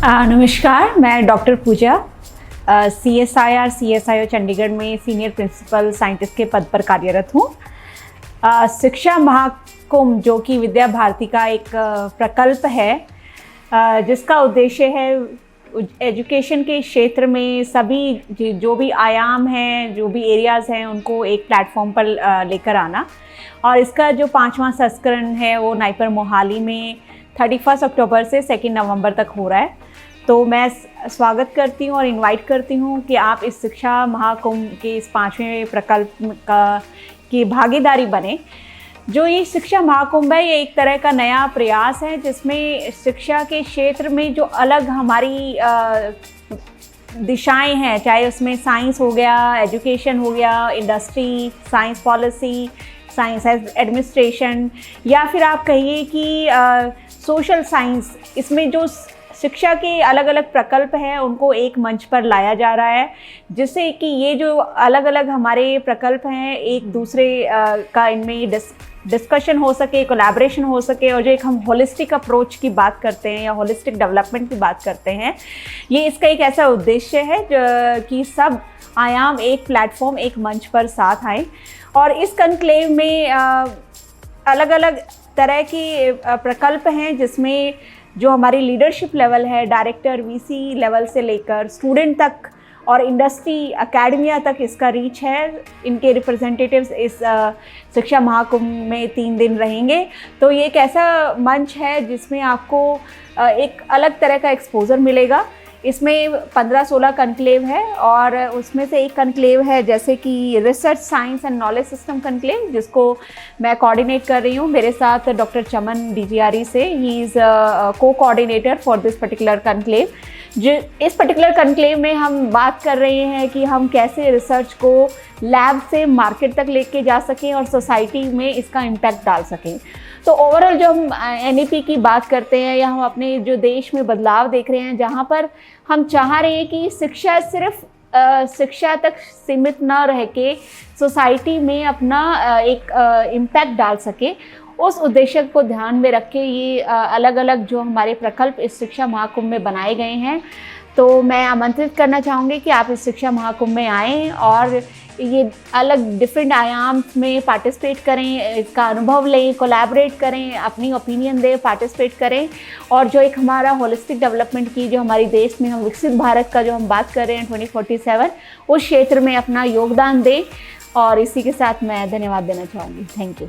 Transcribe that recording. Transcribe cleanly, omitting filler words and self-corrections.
नमस्कार, मैं डॉक्टर पूजा CSIR चंडीगढ़ में सीनियर प्रिंसिपल साइंटिस्ट के पद पर कार्यरत हूँ। शिक्षा महाकुंभ जो कि विद्या भारती का एक प्रकल्प है, जिसका उद्देश्य है एजुकेशन के क्षेत्र में सभी जो भी आयाम हैं, जो भी एरियाज़ हैं, उनको एक प्लेटफॉर्म पर लेकर आना। और इसका जो 5वां संस्करण है वो नाइपर मोहाली में 31 अक्टूबर से 2 नवंबर तक हो रहा है। तो मैं स्वागत करती हूँ और इनवाइट करती हूँ कि आप इस शिक्षा महाकुंभ के इस 5वें प्रकल्प की भागीदारी बने। जो ये शिक्षा महाकुंभ है, ये एक तरह का नया प्रयास है जिसमें शिक्षा के क्षेत्र में जो अलग हमारी दिशाएं हैं, चाहे उसमें साइंस हो गया, एजुकेशन हो गया, industry, science policy, science administration, या फिर आप कहिए कि सोशल साइंस, इसमें जो शिक्षा के अलग अलग प्रकल्प हैं उनको एक मंच पर लाया जा रहा है, जिससे कि ये जो अलग अलग हमारे प्रकल्प हैं एक दूसरे का इनमें डिस्कशन हो सके, कोलैबोरेशन हो सके। और जो एक हम होलिस्टिक अप्रोच की बात करते हैं या होलिस्टिक डेवलपमेंट की बात करते हैं, ये इसका एक ऐसा उद्देश्य है कि सब आयाम एक प्लेटफॉर्म, एक मंच पर साथ आए। और इस कॉन्क्लेव में अलग अलग तरह के प्रकल्प हैं जिसमें जो हमारी लीडरशिप लेवल है, डायरेक्टर, वीसी लेवल से लेकर स्टूडेंट तक और इंडस्ट्री, एकेडमिया तक इसका रीच है। इनके रिप्रेजेंटेटिव्स इस शिक्षा महाकुंभ में 3 दिन रहेंगे। तो ये एक ऐसा मंच है जिसमें आपको एक अलग तरह का एक्सपोजर मिलेगा। इसमें 15-16 कॉन्क्लेव है और उसमें से एक कॉन्क्लेव है जैसे कि research science and knowledge system conclave, जिसको मैं कोऑर्डिनेट कर रही हूँ। मेरे साथ डॉक्टर चमन DGRE से, he is co coordinator for this particular conclave. जो इस पर्टिकुलर कॉन्क्लेव में हम बात कर रहे हैं कि हम कैसे रिसर्च को लैब से मार्केट तक लेके जा सकें और सोसाइटी में इसका इम्पैक्ट डाल सकें। तो ओवरऑल जो हम NEP की बात करते हैं या हम अपने जो देश में बदलाव देख रहे हैं, जहाँ पर हम चाह रहे हैं कि शिक्षा सिर्फ शिक्षा तक सीमित ना रह के सोसाइटी में अपना एक इम्पैक्ट डाल सके, उस उद्देश्य को ध्यान में रख के ये अलग अलग जो हमारे प्रकल्प इस शिक्षा महाकुंभ में बनाए गए हैं। तो मैं आमंत्रित करना चाहूँगी कि आप इस शिक्षा महाकुंभ में आएँ और ये अलग डिफरेंट आयाम में पार्टिसिपेट करें, इसका अनुभव लें, कोलैबोरेट करें, अपनी ओपिनियन दें, पार्टिसिपेट करें। और जो एक हमारा होलिस्टिक डेवलपमेंट की जो हमारे देश में हम विकसित भारत का जो हम बात कर रहे हैं 2047, उस क्षेत्र में अपना योगदान दें। और इसी के साथ मैं धन्यवाद देना चाहूँगी। Thank you.